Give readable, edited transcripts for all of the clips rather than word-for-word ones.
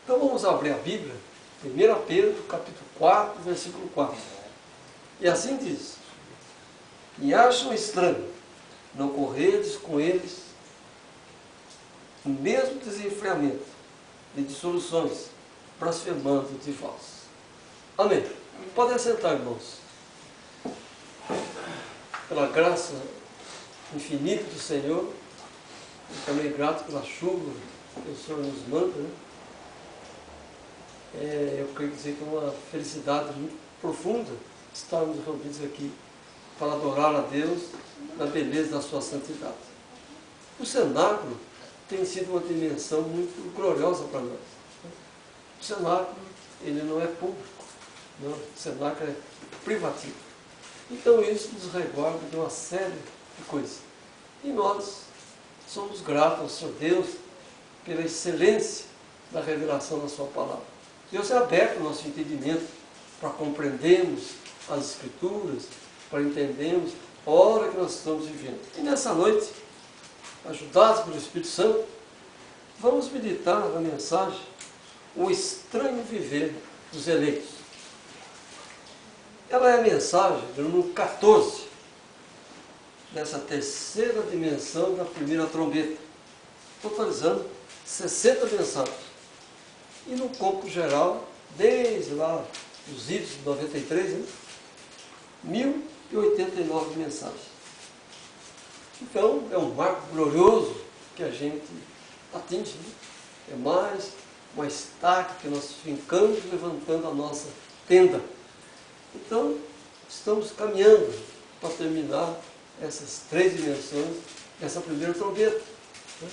Então vamos abrir a Bíblia, 1 Pedro, capítulo 4, versículo 4. E assim diz: e acham estranho não correres com eles o mesmo desenfreamento de dissoluções, blasfemando de vós. Amém. Podem sentar, irmãos. Pela graça infinita do Senhor, e também grato pela chuva que o Senhor nos manda, né? Eu quero dizer que é uma felicidade muito profunda estarmos reunidos aqui para adorar a Deus na beleza da sua santidade. O cenáculo tem sido uma dimensão muito gloriosa para nós. O cenáculo, ele não é público, não. O cenáculo é privativo. Então isso nos resguarda de uma série de coisas. E nós somos gratos ao Senhor Deus pela excelência da revelação da sua palavra. Deus é aberto o nosso entendimento para compreendermos as Escrituras, para entendermos a hora que nós estamos vivendo. E nessa noite, ajudados pelo Espírito Santo, vamos meditar na mensagem O Estranho Viver dos Eleitos. Ela é a mensagem do número 14, dessa terceira dimensão da primeira trombeta, totalizando 60 mensagens. E no campo geral, desde lá os idos de 93, né, 1089 mensagens. Então, é um marco glorioso que a gente atinge, né? É mais uma estaca que nós fincamos levantando a nossa tenda. Então, estamos caminhando para terminar essas três dimensões dessa primeira trombeta, né?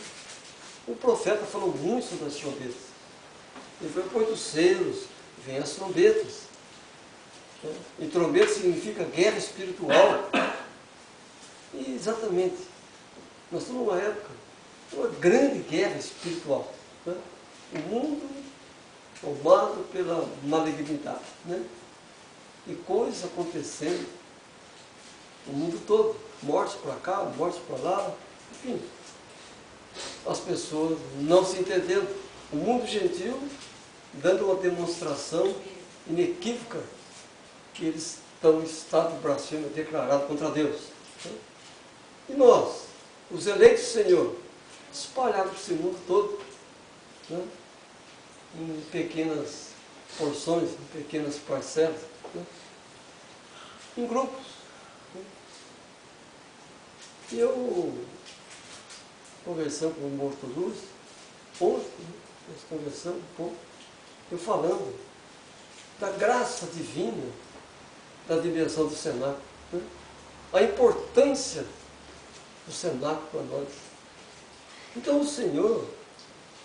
O profeta falou muito sobre as trombetas. Ele foi: depois dos selos, vem as trombetas. E trombeta significa guerra espiritual. E exatamente, nós estamos numa época de uma grande guerra espiritual, né? O mundo tomado pela malignidade, né? E coisas acontecendo no mundo todo. Mortes para cá, mortes para lá, enfim. As pessoas não se entendendo. O mundo gentil dando uma demonstração inequívoca que eles estão em estado de blasfêmia declarado contra Deus. E nós, os eleitos do Senhor, espalhados por esse mundo todo, né? Em pequenas porções, em pequenas parcelas, né? Em grupos. Né? E eu, conversando com o Morto Luz, ontem, né? Nós conversamos um pouco, eu falando da graça divina da dimensão do cenáculo, né? A importância do cenáculo para nós. Então o Senhor,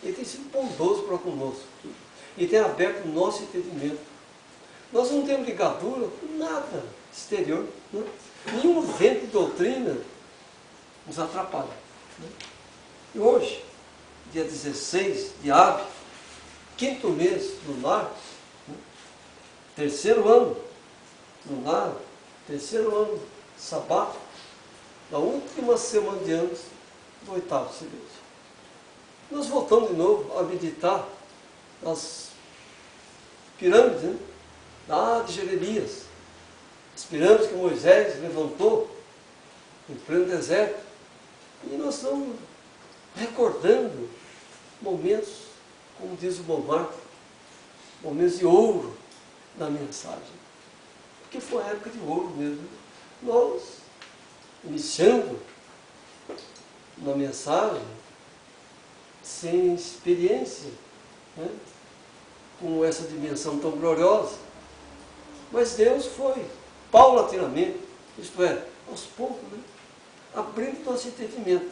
Ele tem sido bondoso para conosco e tem aberto o nosso entendimento. Nós não temos ligadura com nada exterior, né? Nenhum vento de doutrina nos atrapalha, né? E hoje, dia 16 de Ábib, 5º mês lunar, né? Terceiro ano lunar, terceiro ano sabático, na última semana de anos do 8º seguinte. Nós voltamos de novo a meditar nas pirâmides, né? Lá de Jeremias, as pirâmides que Moisés levantou em pleno deserto. E nós estamos recordando momentos, como diz o Bom Marco, momentos de ouro da mensagem. Porque foi a época de ouro mesmo. Nós, iniciando na mensagem, sem experiência, né, com essa dimensão tão gloriosa, mas Deus foi paulatinamente, isto é, aos poucos, né, abrindo nosso entendimento.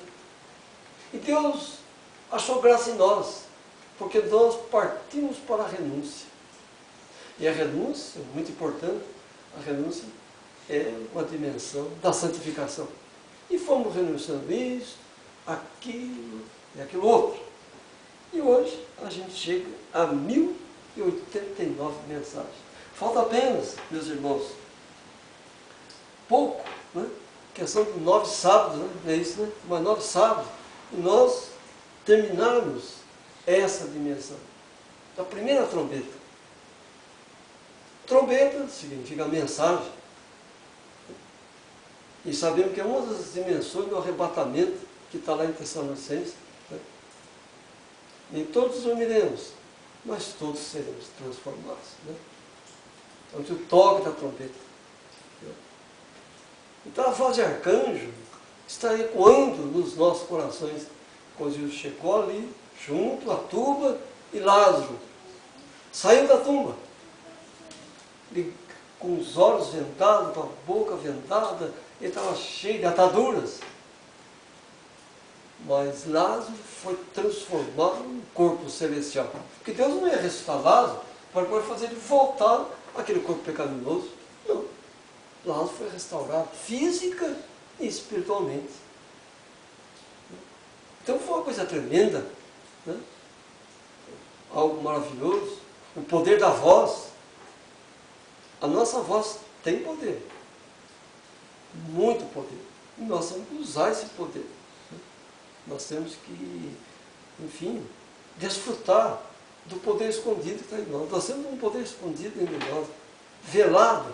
E Deus achou graça em nós, porque nós partimos para a renúncia. E a renúncia, muito importante, a renúncia é uma dimensão da santificação. E fomos renunciando isso, aquilo e aquilo outro. E hoje a gente chega a 1089 mensagens. Falta apenas, meus irmãos, pouco, né? Questão de 9 sábados, né? Não é isso, né? Mas 9 sábados, e nós terminarmos essa dimensão. da primeira trombeta. Trombeta significa mensagem. E sabemos que é uma das dimensões do arrebatamento que está lá em Tessalonicenses. Né? Nem todos dormiremos, mas todos seremos transformados. Né? Então, o toque da trombeta. Né? Então, a voz de arcanjo está ecoando nos nossos corações quando Jesus chegou ali, junto à tumba, e Lázaro saiu da tumba. Ele, com os olhos vendados, com a boca vendada, ele estava cheio de ataduras. Mas Lázaro foi transformado em um corpo celestial. Porque Deus não ia ressuscitar Lázaro para poder fazer ele voltar àquele corpo pecaminoso. Não. Lázaro foi restaurado física e espiritualmente. Então foi uma coisa tremenda. Né? Algo maravilhoso. O poder da voz. A nossa voz tem poder. Muito poder. E nós temos que usar esse poder. Nós temos que, enfim, desfrutar do poder escondido que está em nós. Nós temos um poder escondido em nós, velado.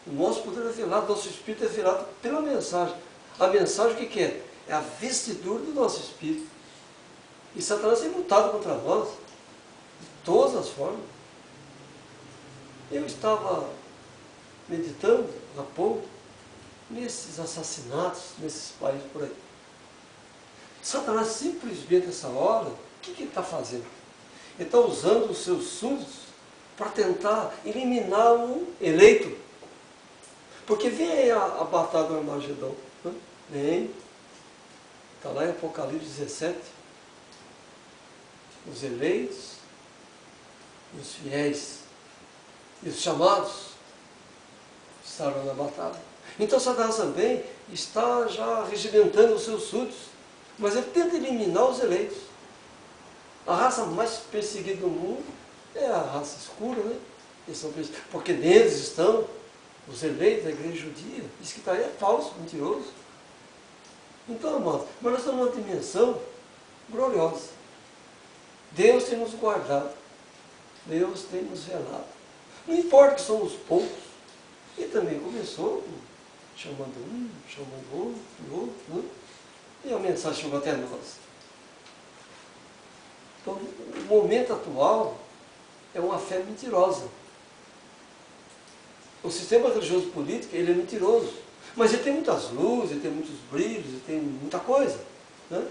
O nosso poder é velado, nosso espírito é velado pela mensagem. A mensagem o que é? É a vestidura do nosso espírito. E Satanás tem lutado contra nós, de todas as formas. Eu estava meditando há pouco nesses assassinatos, nesses países por aí. Satanás simplesmente nessa hora, o que ele está fazendo? Ele está usando os seus súditos para tentar eliminar um eleito. Porque vem aí a batalha do Armagedão. Né? Vem, está lá em Apocalipse 17. Os eleitos, os fiéis e os chamados estarão na batalha. Então Satanás também está já regimentando os seus súditos. Mas ele tenta eliminar os eleitos. A raça mais perseguida do mundo é a raça escura, né? Eles são porque neles estão os eleitos da igreja judia. Isso que está aí é falso, mentiroso. Então, amados, mas nós estamos numa dimensão gloriosa. Deus tem nos guardado. Deus tem nos velado. Não importa que somos poucos. Ele também começou chamando um, chamando outro, né? E a mensagem chegou até nós. Então, o momento atual é uma fé mentirosa. O sistema religioso político, ele é mentiroso. Mas ele tem muitas luzes, ele tem muitos brilhos, ele tem muita coisa. Né?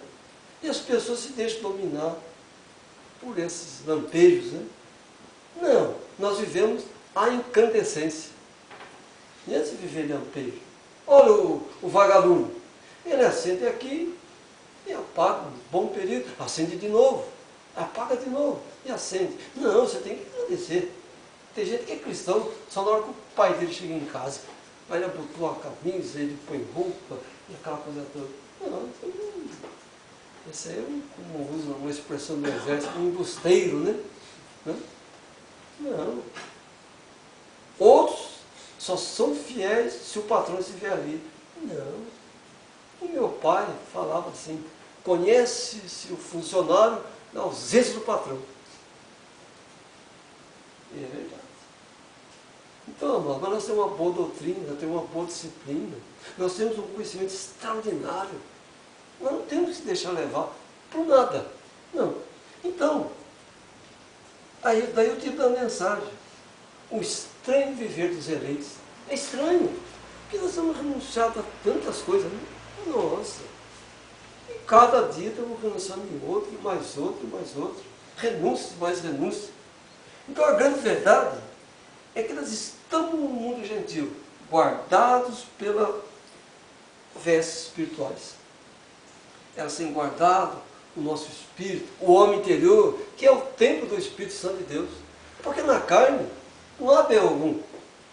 E as pessoas se deixam dominar por esses lampejos. Né? Não, nós vivemos a incandescência. E antes de viver lampejo, olha o vagalume. Ele acende aqui e apaga um bom período, acende de novo, apaga de novo e acende. Não, você tem que agradecer. Tem gente que é cristão, só na hora que o pai dele chega em casa, aí ele abotou a camisa, ele põe roupa e aquela coisa toda. Não, esse aí é como usa uma expressão do exército, um embusteiro, né? Não. Outros só são fiéis se o patrão estiver ali. Não. O meu pai falava assim, conhece-se o funcionário na ausência do patrão. E é verdade. Então, amado, nós temos uma boa doutrina, nós temos uma boa disciplina, nós temos um conhecimento extraordinário. Nós não temos que se deixar levar por nada. Não. Então, daí o tipo da mensagem. O estranho viver dos eleitos. É estranho, porque nós estamos renunciados a tantas coisas, né? Nossa! E cada dia estamos renunciando em outro, e mais outro, e mais outro. Renúncia, mais renúncia. Então a grande verdade é que nós estamos no mundo gentil, guardados pela vestes espirituais. Elas têm guardado o nosso espírito, o homem interior, que é o templo do Espírito Santo de Deus. Porque na carne não há bem algum,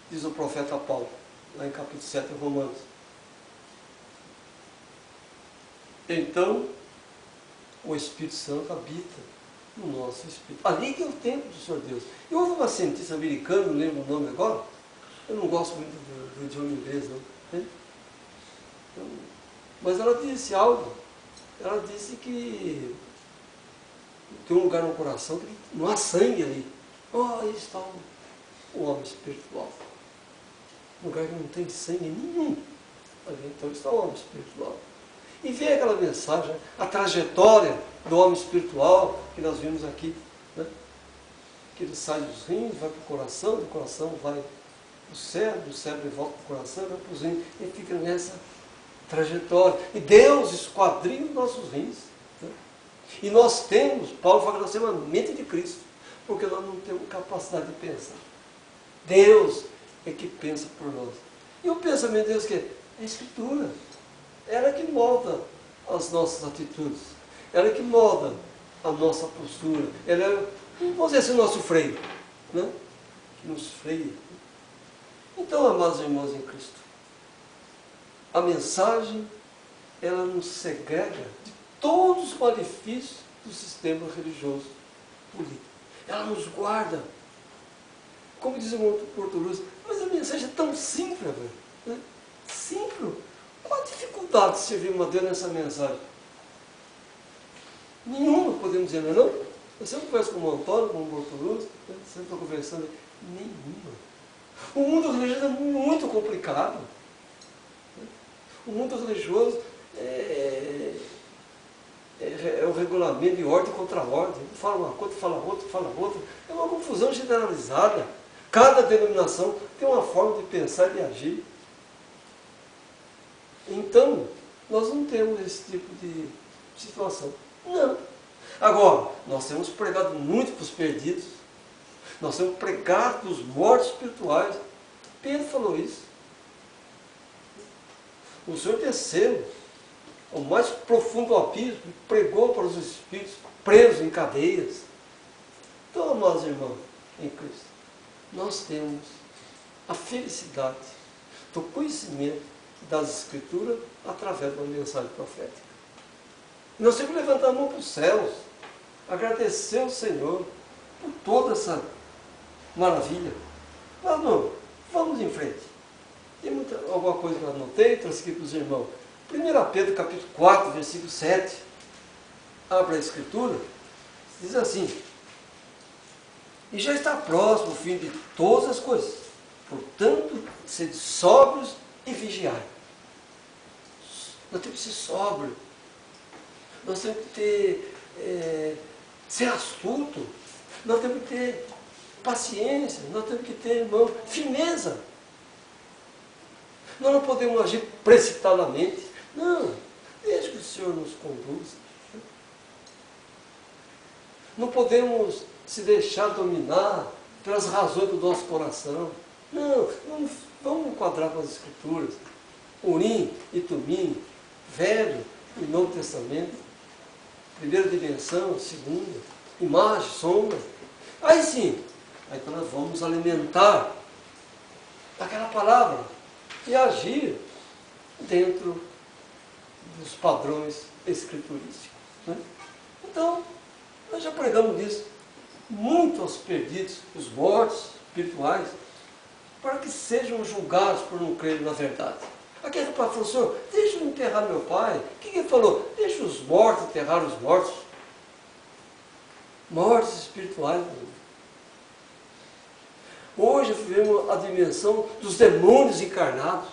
diz o profeta Paulo, lá em capítulo 7 de Romanos. Então, o Espírito Santo habita no nosso espírito. Ali que é o templo do Senhor Deus. E houve uma cientista americana, não lembro o nome agora, eu não gosto muito do idioma inglês, não. Né? Então, mas ela disse algo. Ela disse que tem um lugar no coração que não há sangue ali. Oh, aí está o homem espiritual. Um lugar que não tem sangue nenhum. Ali então está o homem espiritual. E vê aquela mensagem, a trajetória do homem espiritual, que nós vimos aqui, né? Que ele sai dos rins, vai para o coração, do coração vai para o cérebro volta para o coração, vai para os rins, e fica nessa trajetória. E Deus esquadrinha os nossos rins. Né? E nós temos, Paulo fala que nós temos a mente de Cristo, porque nós não temos capacidade de pensar. Deus é que pensa por nós. E o pensamento de Deus que é a Escritura. Ela que molda as nossas atitudes. Ela que molda a nossa postura. Ela é, vamos dizer assim, o nosso freio. Né? Que nos freia. Então, amados irmãos em Cristo, a mensagem, ela nos segrega de todos os malefícios do sistema religioso político. Ela nos guarda. Como diz o Porto, mas a mensagem é tão simples, velho. Né? Simples. Qual a dificuldade de servir a Deus nessa mensagem? Nenhuma, podemos dizer, não é não? Eu sempre converso com o Antônio, com o Bortoluzzi, sempre estou conversando. Nenhuma. O mundo religioso é muito complicado. O mundo religioso é o regulamento de ordem contra ordem. Um fala uma coisa, fala outra, fala outra. É uma confusão generalizada. Cada denominação tem uma forma de pensar e de agir. Então, nós não temos esse tipo de situação. Não. Agora, nós temos pregado muito para os perdidos. Nós temos pregado para os mortos espirituais. Pedro falou isso. O Senhor desceu ao mais profundo abismo e pregou para os espíritos presos em cadeias. Então, amados irmãos, em Cristo, nós temos a felicidade do conhecimento das Escrituras através de uma mensagem profética. Nós temos que levantar a mão para os céus, agradecer ao Senhor por toda essa maravilha. Mas não, vamos em frente. Tem alguma coisa que eu anotei, trouxe aqui para os irmãos. 1 Pedro capítulo 4, versículo 7. Abre a Escritura, diz assim: e já está próximo o fim de todas as coisas. Portanto, sede sóbrios e vigiai. Nós temos que ser sóbrios. Nós temos que ser astuto. Nós temos que ter paciência. Nós temos que ter, irmão, firmeza. Nós não podemos agir precipitadamente. Não. Deixe que o Senhor nos conduza. Não podemos se deixar dominar pelas razões do nosso coração. Não, vamos enquadrar com as Escrituras. Urim e Tumim, Velho e Novo Testamento, primeira dimensão, segunda, imagem, sombra. Aí sim, aí então nós vamos alimentar aquela palavra e agir dentro dos padrões escriturísticos. Né? Então, nós já pregamos isso muito aos perdidos, os mortos espirituais, para que sejam julgados por não crer na verdade. Aquele pai falou: Senhor, deixa eu enterrar meu pai. O que ele falou? Deixa os mortos enterrar os mortos. Mortos espirituais. Hoje vivemos a dimensão dos demônios encarnados.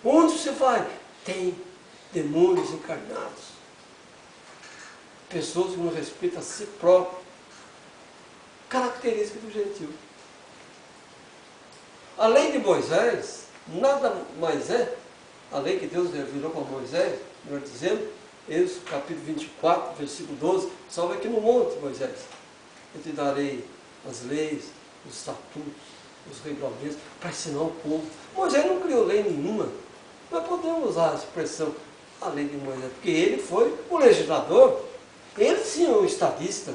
Onde você vai? Tem demônios encarnados. Pessoas que não respeitam a si próprio. Característica do gentil. A lei de Moisés, nada mais é, a lei que Deus revelou para Moisés, melhor dizendo, Êxodo capítulo 24, versículo 12, salve aqui no monte, Moisés. Eu te darei as leis, os estatutos, os regulamentos, para ensinar o povo. Moisés não criou lei nenhuma. Nós podemos usar a expressão, a lei de Moisés, porque ele foi o legislador, ele sim é o estadista.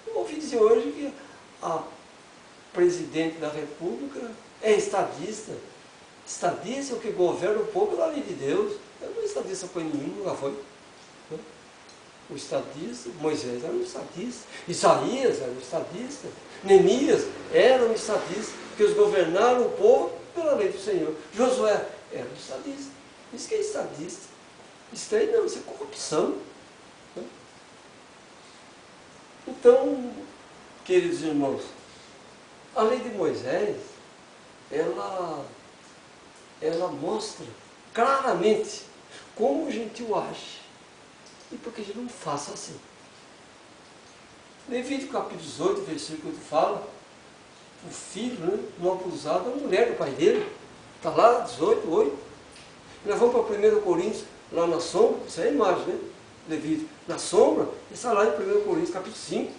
Eu ouvi dizer hoje que a presidente da República é estadista. Estadista é o que governa o povo da lei de Deus. Eu não estadista foi nenhum, nunca foi. O estadista, Moisés era um estadista. Isaías era um estadista. Neemias era um estadista, porque eles governaram o povo pela lei do Senhor. Josué era um estadista. Isso que é estadista. Isso aí não, isso é corrupção. Então, queridos irmãos, a lei de Moisés, ela mostra claramente como o gentil age e por que a gente não faça assim. Levítico capítulo 18, versículo 8 fala, o filho, né, não abusado da mulher do pai dele. Está lá, 18, 8. Nós vamos para 1 Coríntios, lá na sombra, isso é a imagem, né? Levítico. Na sombra, está lá em 1 Coríntios capítulo 5.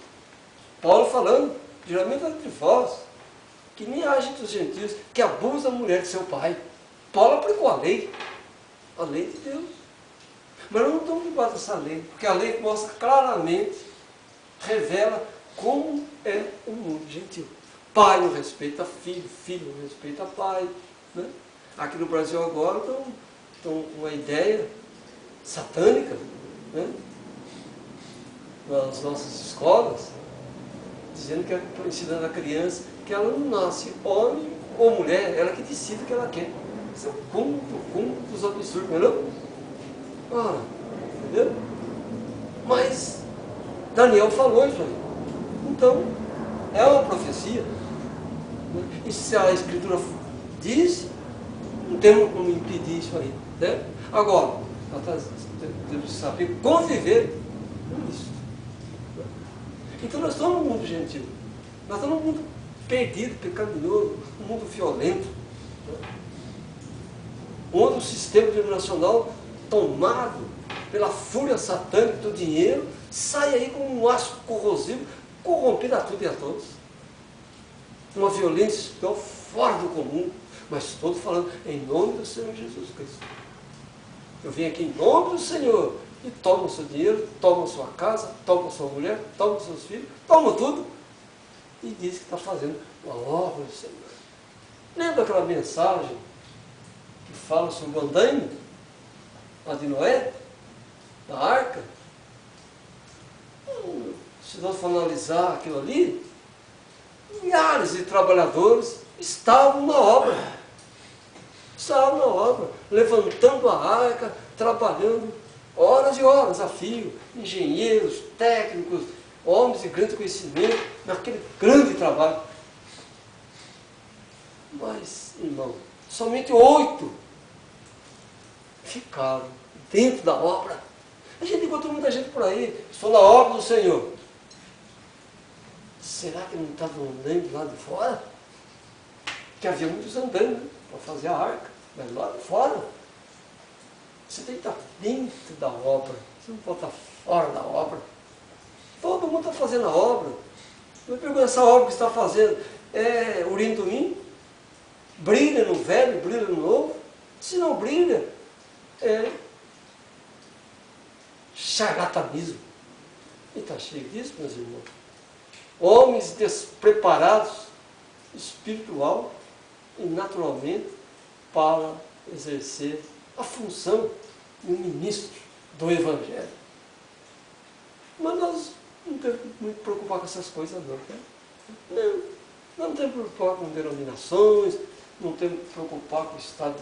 Paulo falando, geralmente entre vós, que nem age entre os gentios, que abusa a mulher de seu pai. Paulo aplicou a lei de Deus. Mas nós não estamos debaixo dessa lei, porque a lei mostra claramente, revela como é o mundo gentil. Pai não respeita filho, filho não respeita pai. Né? Aqui no Brasil agora estão com uma ideia satânica, né? Nas nossas escolas, dizendo que ensinando a criança que ela não nasce homem ou mulher, ela que decide o que ela quer. Isso é um cúmulo dos absurdos, não é não? Ah, entendeu? Mas Daniel falou isso aí. Então, é uma profecia. E se a Escritura diz, não temos como impedir isso aí. Né? Agora, nós temos que saber conviver com isso. Então nós estamos num mundo gentil. Nós estamos num mundo perdido, pecaminoso, um mundo violento. Onde o sistema denominacional, tomado pela fúria satânica do dinheiro, sai aí como um ácido corrosivo, corrompendo a tudo e a todos. Uma violência espiritual fora do comum, mas todos falando em nome do Senhor Jesus Cristo. Eu vim aqui em nome do Senhor, e toma o seu dinheiro, toma a sua casa, toma a sua mulher, toma os seus filhos, toma tudo, e diz que está fazendo uma obra do Senhor. Lembra aquela mensagem que fala sobre o andaime, a de Noé, da arca? Se nós for analisar aquilo ali, milhares de trabalhadores estavam na obra. Estavam na obra, levantando a arca, trabalhando horas e horas a fio, engenheiros, técnicos, homens de grande conhecimento, naquele grande trabalho. Mas, irmão, somente 8 ficaram dentro da obra. A gente encontra muita gente por aí, estou na obra do Senhor. Será que não estavam andando lá de fora? Que havia muitos andando, né, para fazer a arca, mas lá de fora. Você tem que estar dentro da obra, você não pode estar fora da obra. Todo mundo está fazendo a obra. Eu pergunto, essa obra que você está fazendo é urim tumim? Brilha no velho, brilha no novo? Se não brilha, é charlatanismo. E está cheio disso, meus irmãos. Homens despreparados, espiritual e naturalmente, para exercer a função de um ministro do Evangelho. Mas nós não temos que nos preocupar com essas coisas não. Tá? Não temos que preocupar com denominações, não temos que preocupar com o Estado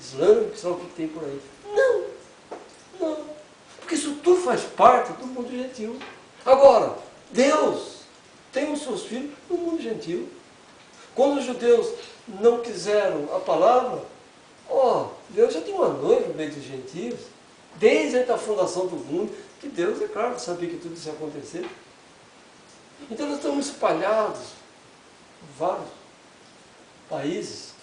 Islâmico, sabe o que tem por aí. Não. Porque isso tudo faz parte do mundo gentil. Agora, Deus tem os seus filhos no mundo gentil. Quando os judeus não quiseram a palavra, Deus já tinha uma noiva no meio dos gentios, desde a fundação do mundo, que Deus, é claro, sabia que tudo isso ia acontecer. Então nós estamos espalhados por vários países,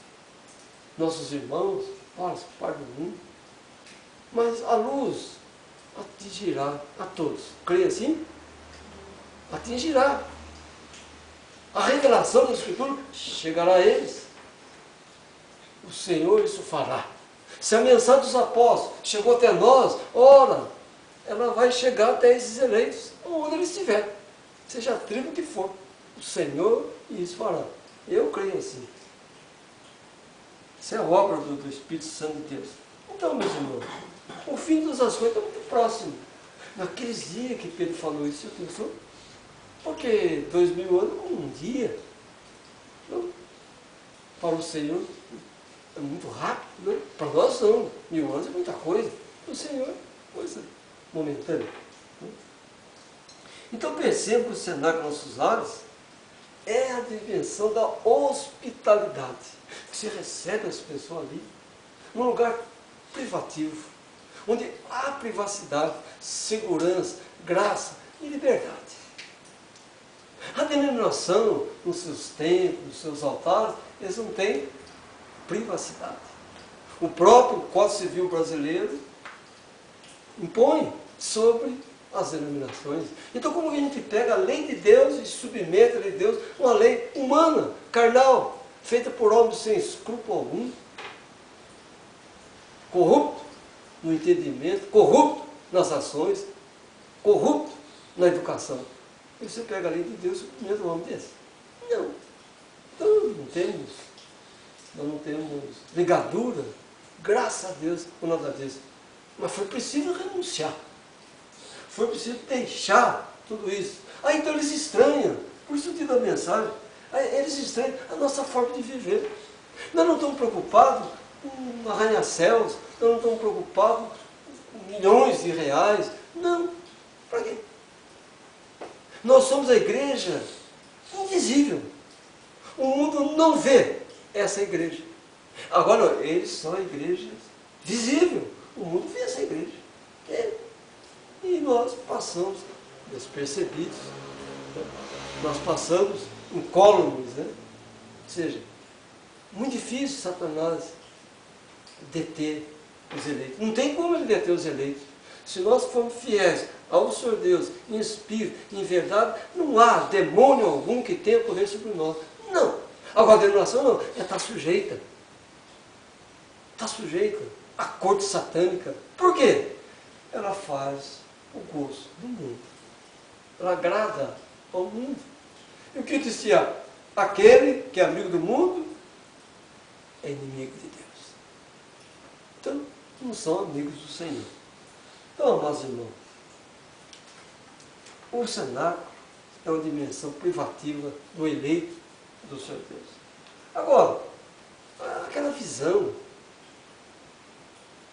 nossos irmãos, várias partes do mundo, mas a luz atingirá a todos. Creia assim? Atingirá. A revelação da Escritura chegará a eles. O Senhor isso fará. Se a mensagem dos apóstolos chegou até nós, ora, ela vai chegar até esses eleitos, onde eles estiverem, seja a tribo que for. O Senhor isso fará. Eu creio assim. Isso é a obra do Espírito Santo de Deus. Então, meus irmãos, o fim de todas as coisas está muito próximo. Naqueles dias que Pedro falou isso, você pensou? Porque 2000 anos como um dia. Não? Para o Senhor é muito rápido, né? Para nós não. 1000 anos é muita coisa. Para o Senhor, coisa momentânea. Né? Então perceba que o cenáculo nossos lares é a dimensão da hospitalidade. Você recebe as pessoas ali, num lugar privativo, onde há privacidade, segurança, graça e liberdade. A denominação, nos seus templos, nos seus altares, eles não têm privacidade. O próprio Código Civil brasileiro impõe sobre as denominações. Então, como a gente pega a lei de Deus e submete a lei de Deus, uma lei humana, carnal, feita por homens sem escrúpulo algum, corrupto no entendimento, corrupto nas ações, corrupto na educação. E você pega a lei de Deus e submete um homem desse? Não. Então, nós não temos ligadura, graças a Deus, com nada disso. Mas foi preciso renunciar. Foi preciso deixar tudo isso. Aí então eles estranham, por isso eu digo a mensagem, eles estranham a nossa forma de viver. Nós não estamos preocupados com arranha-céus, nós não estamos preocupados com milhões de reais. Não. Para quê? Nós somos a igreja invisível. O mundo não vê essa igreja. Agora, eles são a igreja visível. O mundo vê essa igreja. E nós passamos despercebidos. Nós passamos incólumes, né? Ou seja, muito difícil Satanás deter os eleitos. Não tem como ele deter os eleitos. Se nós formos fiéis ao Senhor Deus, em espírito, em verdade, não há demônio algum que tenha poder sobre nós. Não. Agora a denominação não, ela está sujeita. Está sujeita à corte satânica. Por quê? Ela faz o gosto do mundo. Ela agrada ao mundo. E o que dizia? Aquele que é amigo do mundo é inimigo de Deus. Então, não são amigos do Senhor. Então, amados irmãos, o cenáculo é uma dimensão privativa do eleito do Senhor Deus. Agora, aquela visão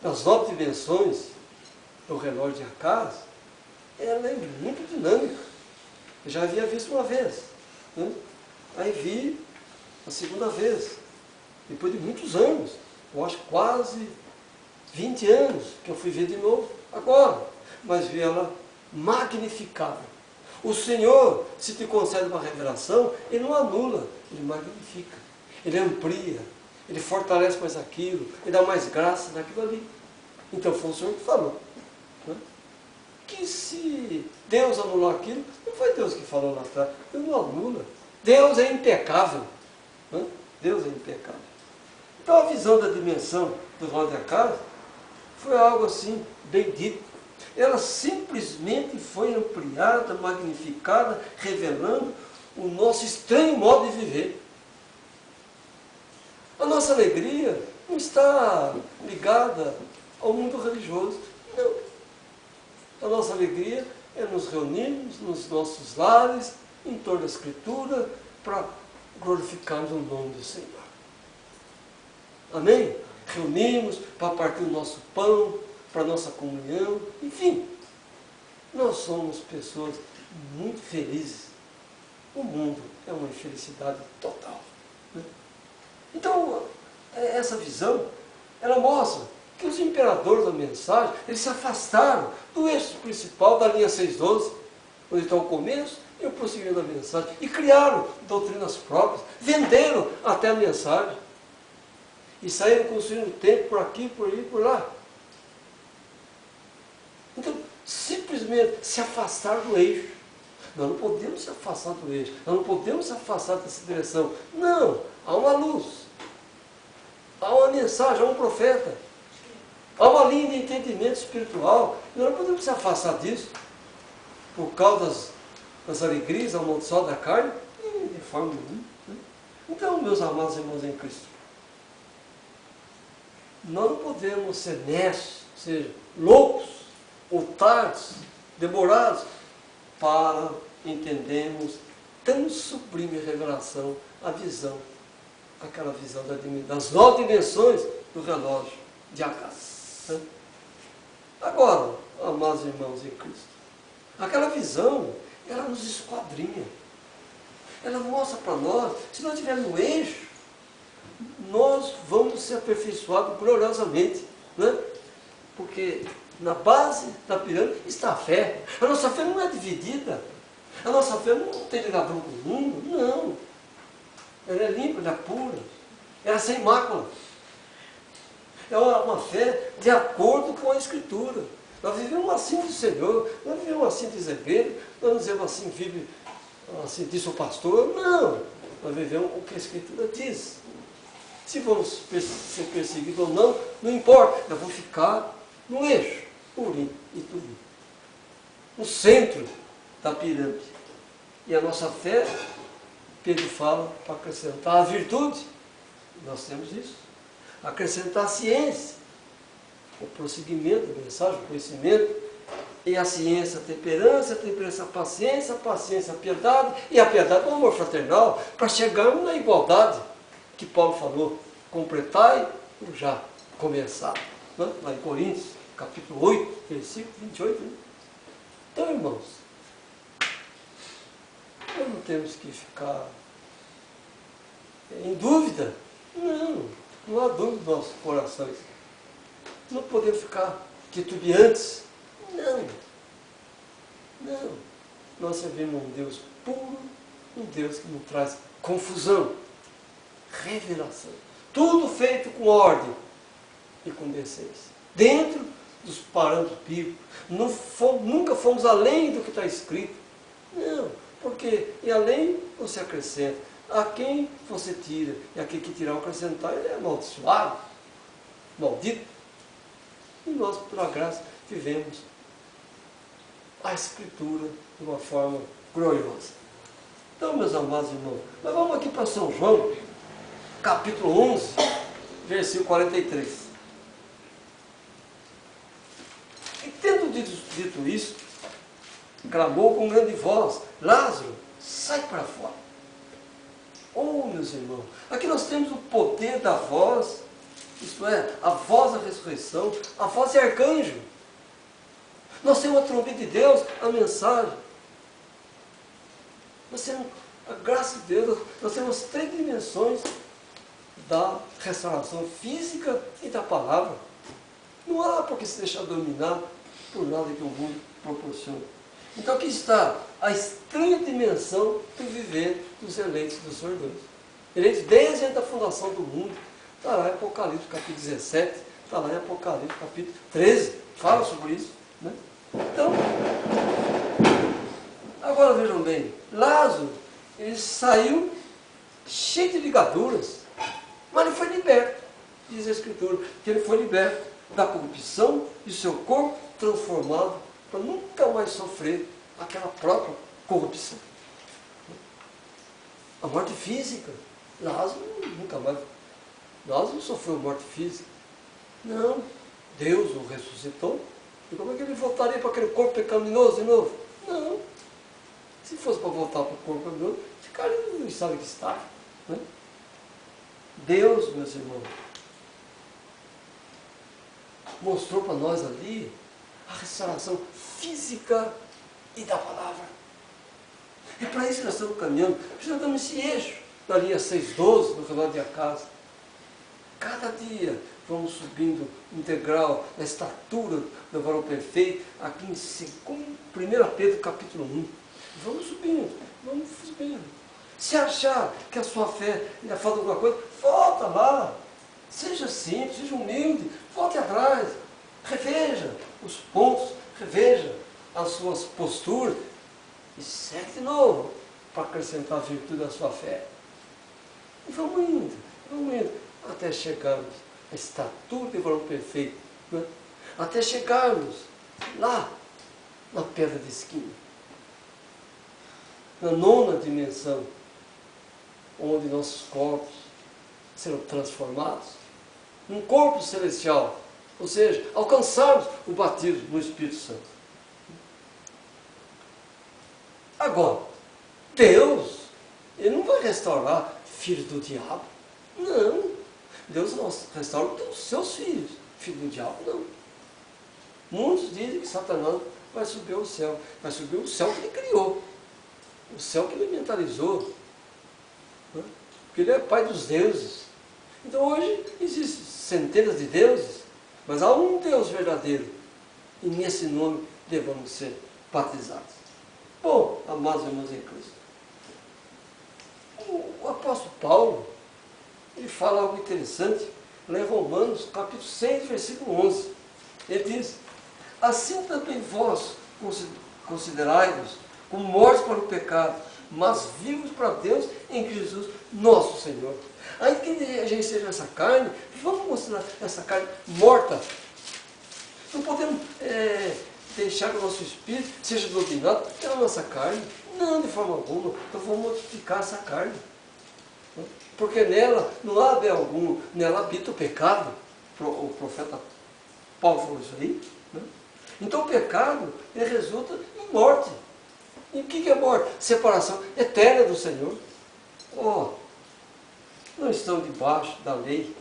das 9 dimensões do relógio de Acaz, ela é muito dinâmica. Eu já havia visto uma vez, né? Aí vi a segunda vez, depois de muitos anos, eu acho quase 20 anos que eu fui ver de novo, agora, mas vi ela magnificada. O Senhor, se te concede uma revelação, Ele não anula, Ele magnifica, Ele amplia, Ele fortalece mais aquilo, Ele dá mais graça naquilo ali. Então foi o Senhor que falou, né? Que se Deus anulou aquilo, não foi Deus que falou lá atrás, Deus não anula. Deus é impecável, né? Deus é impecável. Então a visão da dimensão do relógio de Acaz foi algo assim, bem dito. Ela simplesmente foi ampliada, magnificada, revelando o nosso estranho modo de viver. A nossa alegria não está ligada ao mundo religioso, não. A nossa alegria é nos reunirmos nos nossos lares, em torno da Escritura, para glorificarmos o nome do Senhor. Amém? Reunimos para partir o nosso pão, para a nossa comunhão, enfim. Nós somos pessoas muito felizes. O mundo é uma infelicidade total, né? Então, essa visão, ela mostra que os imperadores da mensagem, eles se afastaram do eixo principal da linha 612, onde está o começo e o prosseguimento da mensagem, e criaram doutrinas próprias, venderam até a mensagem, e saíram construindo o templo por aqui, por ali, por lá. Então, simplesmente se afastaram do eixo. Nós não podemos se afastar do eixo, nós não podemos se afastar dessa direção. Não, há uma luz, há uma mensagem, há um profeta, há uma linha de entendimento espiritual. Nós não podemos se afastar disso por causa das alegrias amaldiçoadas da carne, de forma nenhuma, né? Então, meus amados irmãos em Cristo, nós não podemos ser necios, ou seja, loucos, otários, demorados, para entendermos tão sublime revelação, a visão, aquela visão das 9 dimensões do relógio de Acaz, né? Agora, amados irmãos em Cristo, aquela visão, ela nos esquadrinha. Ela mostra para nós, se nós estivermos no eixo, nós vamos ser aperfeiçoados gloriosamente. Né? Porque na base da pirâmide está a fé. A nossa fé não é dividida. A nossa fé não tem ligação com o mundo. Não. Ela é limpa, ela é pura. Ela é sem mácula. É uma fé de acordo com a Escritura. Nós vivemos assim do Senhor. Nós vivemos assim diz a igreja. Nós não dizemos assim, vive assim, disse o pastor. Não. Nós vivemos o que a Escritura diz. Se vamos ser perseguidos ou não, não importa. Nós vamos ficar no eixo, Urim e Tumim. No centro da pirâmide. E a nossa fé, Pedro fala, para acrescentar a virtude. Nós temos isso. Acrescentar a ciência. O prosseguimento da mensagem, o conhecimento. E a ciência, a temperança a paciência, a piedade. E a piedade, o amor fraternal, para chegarmos na igualdade que Paulo falou, completai o já começado. Né? Lá em Coríntios, capítulo 8, versículo 28. Né? Então, irmãos, nós não temos que ficar em dúvida. Não há dúvida nos nossos corações. Não podemos ficar titubeantes. Não. Nós servimos um Deus puro, um Deus que não traz confusão. Revelação. Tudo feito com ordem e com decência. Dentro dos parâmetros bíblicos. Nunca fomos além do que está escrito. Não, porque e além você acrescenta. A quem você tira e aquele que tirar ou acrescentar, ele é amaldiçoado, maldito. E nós, pela graça, vivemos a Escritura de uma forma gloriosa. Então, meus amados irmãos, nós vamos aqui para São João, capítulo 11, versículo 43. E tendo dito isso, clamou com grande voz, Lázaro, sai para fora. Oh, meus irmãos, aqui nós temos o poder da voz, isto é, a voz da ressurreição, a voz de arcanjo. Nós temos a trombeta de Deus, a mensagem. Nós temos a graça de Deus, nós temos 3 dimensões da restauração física e da palavra. Não há por que se deixar dominar por nada que o mundo proporciona. Então aqui está a estranha dimensão do viver dos eleitos do Senhor Deus. Eleitos desde a fundação do mundo. Está lá em Apocalipse capítulo 17, está lá em Apocalipse capítulo 13, fala sobre isso. Né? Então, agora vejam bem, Lázaro, ele saiu cheio de ligaduras, mas ele foi liberto, diz a Escritura, que ele foi liberto da corrupção e seu corpo transformado para nunca mais sofrer aquela própria corrupção. A morte física, Lázaro nunca mais. Lázaro não sofreu morte física. Não, Deus o ressuscitou. E como é que ele voltaria para aquele corpo pecaminoso de novo? Não. Se fosse para voltar para o corpo pecaminoso, ficaria no estado que está. Né? Deus, meus irmãos, mostrou para nós ali a restauração física e da palavra. É para isso que nós estamos caminhando. Nós estamos nesse eixo, na linha 612, no canal de Acasa. Cada dia vamos subindo um degrau na estatura do varão perfeito, aqui em 1 Pedro capítulo 1. Vamos subindo. Se achar que a sua fé ainda falta alguma coisa, volta lá. Seja simples, seja humilde, volte atrás. Reveja os pontos, reveja as suas posturas e segue de novo para acrescentar a virtude da sua fé. E vamos indo, até chegarmos à estatura de varão perfeito, né? Até chegarmos lá na pedra de esquina, na 9ª dimensão, onde nossos corpos serão transformados num corpo celestial, ou seja, alcançarmos o batismo no Espírito Santo. Agora, Deus, Ele não vai restaurar filhos do diabo. Não. Deus não restaura os seus filhos. Filho do diabo, não. Muitos dizem que Satanás vai subir ao céu. Vai subir o céu que ele criou. O céu que ele mentalizou. Né? Porque ele é pai dos deuses. Então hoje existem centenas de deuses, mas há um Deus verdadeiro. E nesse nome devemos ser batizados. Bom, amados irmãos em Cristo, o apóstolo Paulo, ele fala algo interessante, lá em Romanos, capítulo 6, versículo 11. Ele diz: assim também vós considerai-vos como mortos para o pecado, mas vivos para Deus em Jesus, nosso Senhor. Ainda que a gente esteja nessa carne, vamos considerar essa carne morta. Não podemos deixar que o nosso espírito seja dominado pela nossa carne. Não, de forma alguma. Então vamos mortificar essa carne. Porque nela não há bem algum, nela habita o pecado. O profeta Paulo falou isso aí. Né? Então o pecado, ele resulta em morte. E o que é morte? Separação eterna do Senhor. Não estamos debaixo da lei.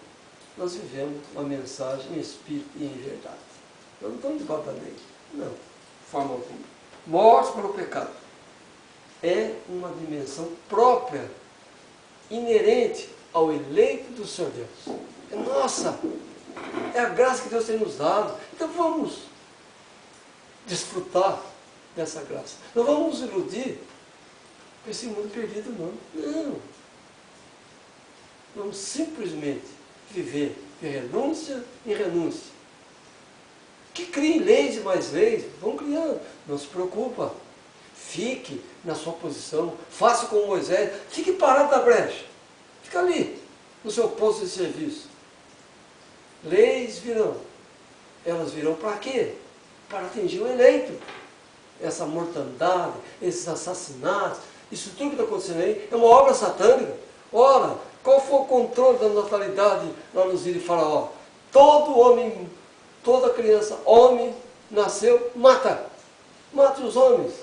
Nós vivemos uma mensagem em espírito e em verdade. Nós não estamos debaixo da lei. Não, de forma alguma. Morte para o pecado. É uma dimensão própria, inerente ao eleito do Senhor Deus. É nossa. É a graça que Deus tem nos dado. Então vamos desfrutar dessa graça. Não vamos nos iludir com esse mundo perdido, não. Não. Vamos simplesmente viver de renúncia em renúncia. Que criem leis e mais leis. Vão criando. Não se preocupa. Fique na sua posição. Faça como Moisés. Fique parado na brecha. Fica ali, no seu posto de serviço. Leis virão. Elas virão para quê? Para atingir o eleito. Essa mortandade, esses assassinatos, isso tudo que está acontecendo aí é uma obra satânica. Ora, qual foi o controle da natalidade lá nos ilhos de Faraó? Todo homem, toda criança, homem, nasceu, mata. Mata os homens.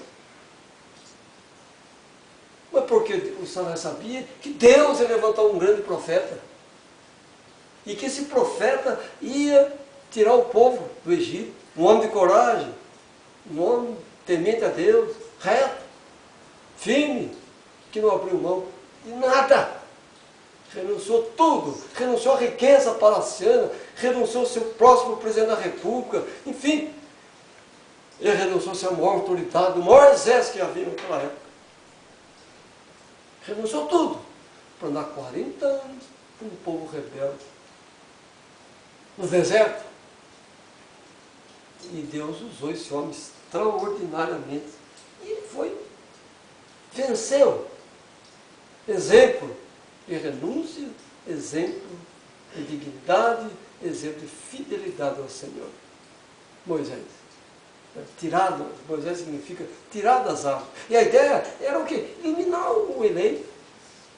Mas porque o Samuel sabia que Deus ia levantar um grande profeta. E que esse profeta ia tirar o povo do Egito. Um homem de coragem, um homem temente a Deus, reto, firme, que não abriu mão de nada. Renunciou tudo, renunciou à riqueza palaciana, renunciou ao seu próximo presidente da República, enfim. Ele renunciou a ser a maior autoridade, o maior exército que havia naquela época. Renunciou tudo, para andar 40 anos com um povo rebelde. No deserto. E Deus usou esse homem extraordinariamente. E ele foi. Venceu. Exemplo de renúncia, exemplo de dignidade, exemplo de fidelidade ao Senhor. Moisés. Tirado, Moisés significa tirar das águas. E a ideia era o quê? Eliminar o eleito.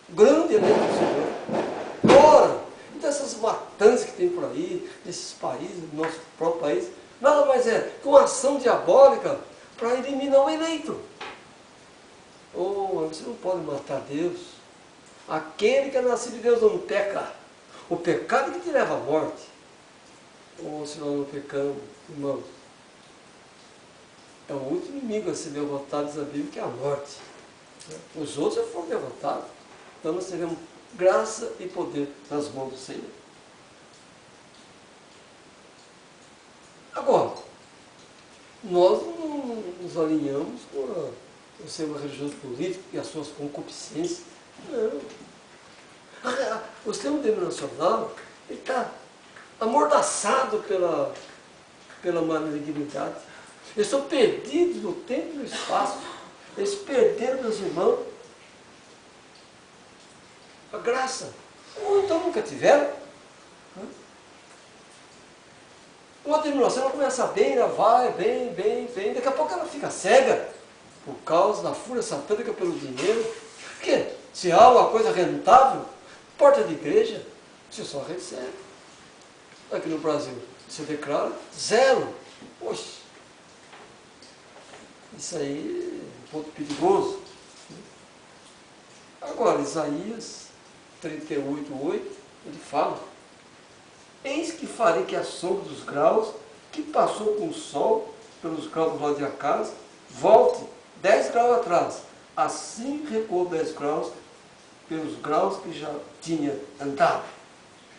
O grande eleito do Senhor. Ora, dessas matanças que tem por aí, desses países, do nosso próprio país, nada mais é que uma ação diabólica para eliminar o eleito. Você não pode matar Deus. Aquele que é nascido de Deus não peca. O pecado é que te leva à morte. Se nós não pecamos, irmãos, é o último inimigo a ser derrotado, diz a Bíblia, que é a morte. Os outros já foram derrotados. Então nós teremos graça e poder nas mãos do Senhor. Agora, nós não nos alinhamos com o sistema religioso político e as suas concupiscências. Não. O sistema denominacional está amordaçado pela malignidade. Eles estão perdidos no tempo e no espaço. Eles perderam, meus irmãos, a graça. Ou então nunca tiveram. Uma denominação ela começa bem, ela vai bem, daqui a pouco ela fica cega por causa da fúria satânica pelo dinheiro. Porque se há uma coisa rentável, porta de igreja, você só recebe. Aqui no Brasil, você declara 0. Oxe, isso aí é um ponto perigoso. Agora, Isaías 38:8, ele fala: eis que farei que a sombra dos graus, que passou com o sol, pelos graus do lado de casa, volte 10 graus atrás, assim recuou 10 graus, pelos graus que já tinha andado.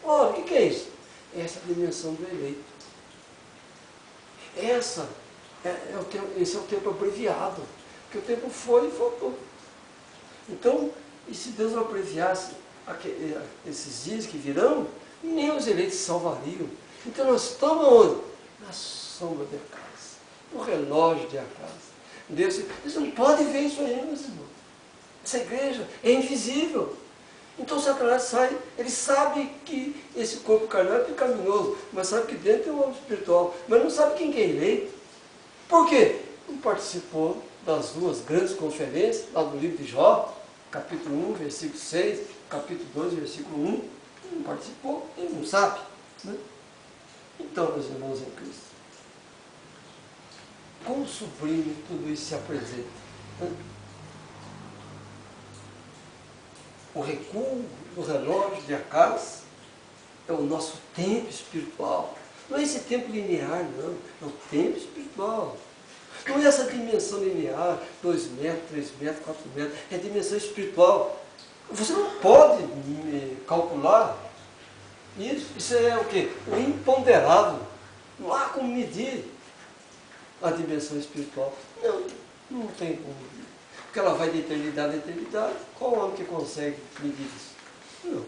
Ora, o que é isso? Essa é a dimensão do eleito. Esse é o tempo abreviado, porque o tempo foi e voltou. Então, e se Deus não abreviasse esses dias que virão, nem os eleitos se salvariam. Então nós estamos onde? Na sombra de Acás, no relógio de Acás. Deus, eles não podem ver isso aí, meus irmãos. Essa igreja é invisível. Então Satanás sai, ele sabe que esse corpo carnal é pecaminoso, mas sabe que dentro tem um homem espiritual, mas não sabe quem que é eleito. Por quê? Não participou das duas grandes conferências, lá do livro de Jó, capítulo 1, versículo 6, capítulo 2, versículo 1. Não participou, ele não sabe. Né? Então, meus irmãos em Cristo, quão sublime tudo isso se apresenta. Né? O recuo do relógio de Acás é o nosso tempo espiritual. Não é esse tempo linear, não. É o tempo espiritual. Não é essa dimensão linear, 2 metros, 3 metros, 4 metros. É a dimensão espiritual. Você não pode calcular isso. Isso é o quê? O imponderável. Não há como medir a dimensão espiritual. Não tem como medir. Porque ela vai de eternidade a eternidade. Qual homem que consegue medir isso? Não.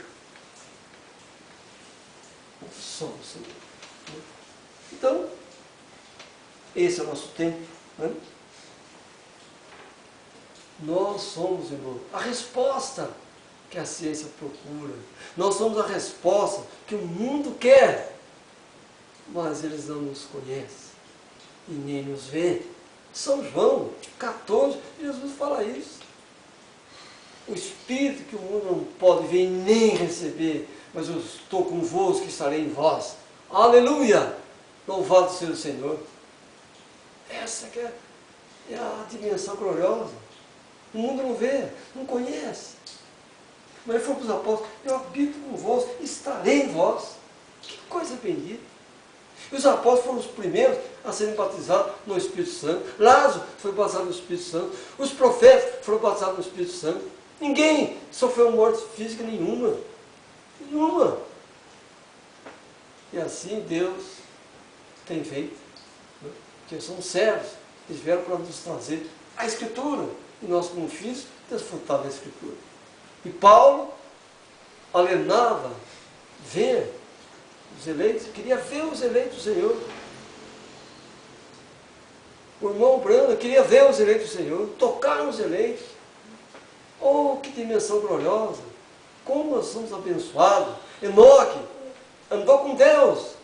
Só o Senhor. Então, esse é o nosso tempo. Né? Nós somos, irmão, a resposta que a ciência procura. Nós somos a resposta que o mundo quer. Mas eles não nos conhecem e nem nos veem. São João 14, Jesus fala isso. O Espírito que o mundo não pode ver nem receber, mas eu estou convosco e estarei em vós. Aleluia! Louvado seja o Senhor. Essa que é a dimensão gloriosa. O mundo não vê, não conhece. Mas ele falou para os apóstolos, eu habito convosco, estarei em vós. Que coisa bendita. E os apóstolos foram os primeiros a serem batizados no Espírito Santo. Lázaro foi batizado no Espírito Santo. Os profetas foram batizados no Espírito Santo. Ninguém sofreu morte física nenhuma. Nenhuma. E assim Deus tem feito. Né? Porque são servos. Eles vieram para nos trazer a Escritura. E nós, como filhos, desfrutávamos da Escritura. E Paulo alienava ver os eleitos, queria ver os eleitos do Senhor. O irmão Brando queria ver os eleitos do Senhor, tocar nos eleitos. Oh, que dimensão gloriosa! Como nós somos abençoados! Enoque andou com Deus.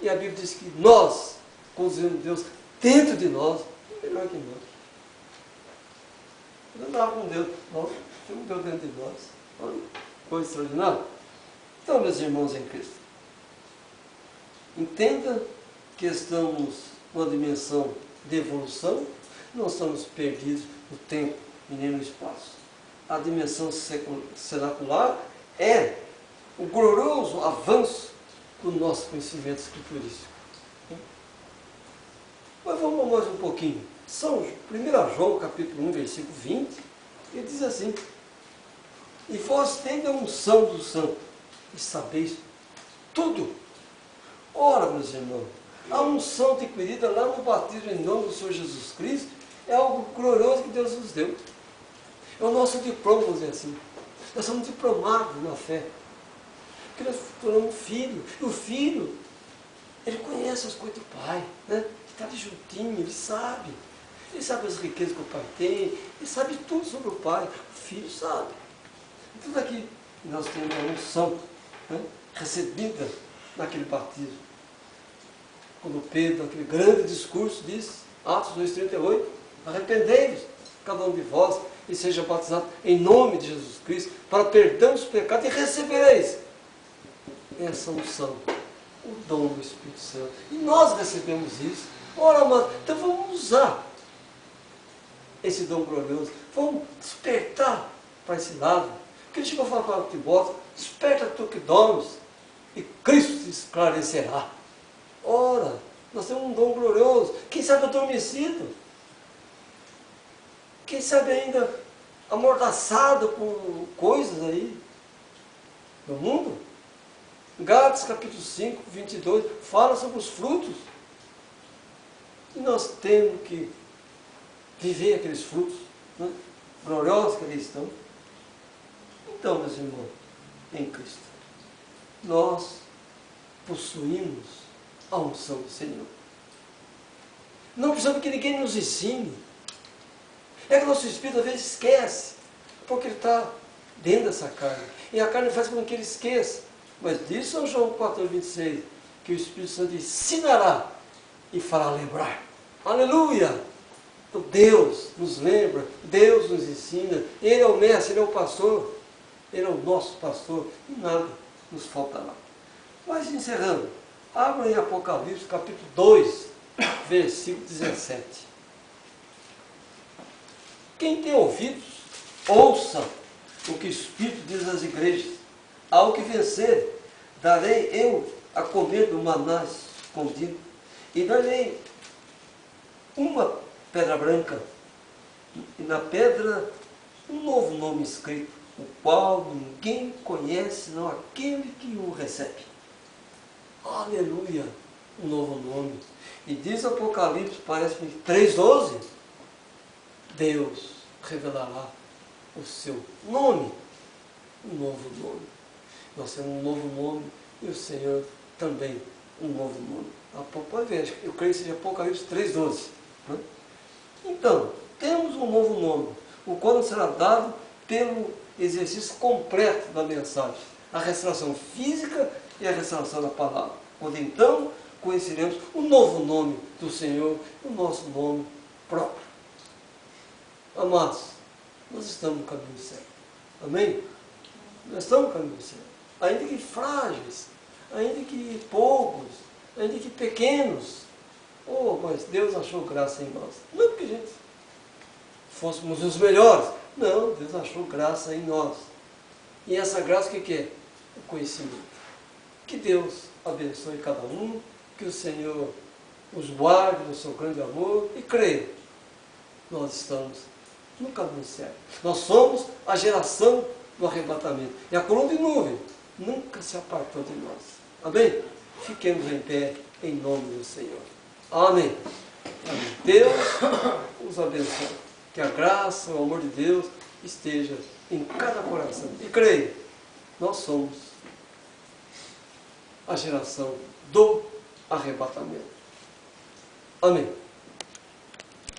E a Bíblia diz que nós, conduzimos Deus dentro de nós, melhor que nós. Ele andava com Deus, nós temos Deus dentro de nós. Olha, coisa extraordinária. Então, meus irmãos em Cristo, entenda que estamos numa dimensão de evolução, não estamos perdidos no tempo e nem no espaço. A dimensão cenacular é o glorioso avanço do nosso conhecimento escriturístico. Mas vamos mais um pouquinho. 1 João, capítulo 1, versículo 20, ele diz assim, e vós tendes a unção do santo, e sabeis tudo. Ora, meus irmãos, a unção adquirida lá no batismo em nome do Senhor Jesus Cristo é algo glorioso que Deus nos deu. É o nosso diploma, vamos dizer assim. Nós somos diplomados na fé. Porque nós tornamos filho. E o filho, ele conhece as coisas do pai. Né? Está ali juntinho, ele sabe. Ele sabe as riquezas que o pai tem. Ele sabe tudo sobre o pai. O filho sabe. Então daqui nós temos a unção, né, recebida naquele batismo. Quando Pedro, naquele grande discurso, diz, Atos 2,38, arrependei-vos, cada um de vós, e seja batizado em nome de Jesus Cristo, para perdão dos pecados, e recebereis essa unção, o dom do Espírito Santo. E nós recebemos isso. Ora, mano, então vamos usar esse dom glorioso, vamos despertar para esse lado. Porque ele chegou a falar para Timóteo, desperta tu que dormes, e Cristo te esclarecerá. Ora, nós temos um dom glorioso. Quem sabe adormecido? Quem sabe ainda amordaçado por coisas aí no mundo. Gálatas capítulo 5, 22, fala sobre os frutos. E nós temos que viver aqueles frutos, né, gloriosos que eles estão. Então, meus irmãos, em Cristo, nós possuímos a unção do Senhor. Não precisamos que ninguém nos ensine. É que o nosso espírito às vezes esquece, porque ele está dentro dessa carne. E a carne faz com que ele esqueça. Mas diz São João 4,26, que o Espírito Santo ensinará e fará lembrar. Aleluia! Então Deus nos lembra, Deus nos ensina, Ele é o mestre, Ele é o pastor, Ele é o nosso pastor, e nada nos faltará. Mas encerrando, abra em Apocalipse capítulo 2, versículo 17. Quem tem ouvidos, ouça o que o Espírito diz às igrejas. Ao que vencer, darei eu a comer do maná escondido, e darei uma pedra branca, e na pedra um novo nome escrito, o qual ninguém conhece, não aquele que o recebe. Aleluia! Um novo nome. E diz Apocalipse, parece-me 3,12, Deus revelará o seu nome, um novo nome. Nós temos um novo nome e o Senhor também um novo nome. Pode ver, eu creio que seja Apocalipse 3,12. Né? Então, temos um novo nome, o qual nos será dado pelo exercício completo da mensagem, a restauração física e a restauração da palavra. Quando então conheceremos o novo nome do Senhor, o nosso nome próprio. Amados, nós estamos no caminho certo. Amém? Nós estamos no caminho certo. Ainda que frágeis, ainda que poucos, ainda que pequenos. Oh, mas Deus achou graça em nós. Não porque a gente fôssemos os melhores. Não, Deus achou graça em nós. E essa graça o que é? O conhecimento. Que Deus abençoe cada um, que o Senhor os guarde no seu grande amor e creia. Nós estamos no caminho certo. Nós somos a geração do arrebatamento. E a coluna de nuvem nunca se apartou de nós. Amém? Fiquemos em pé em nome do Senhor. Amém. Amém. Deus os abençoe. Que a graça, o amor de Deus esteja em cada coração. E creia, nós somos a geração do arrebatamento. Amém.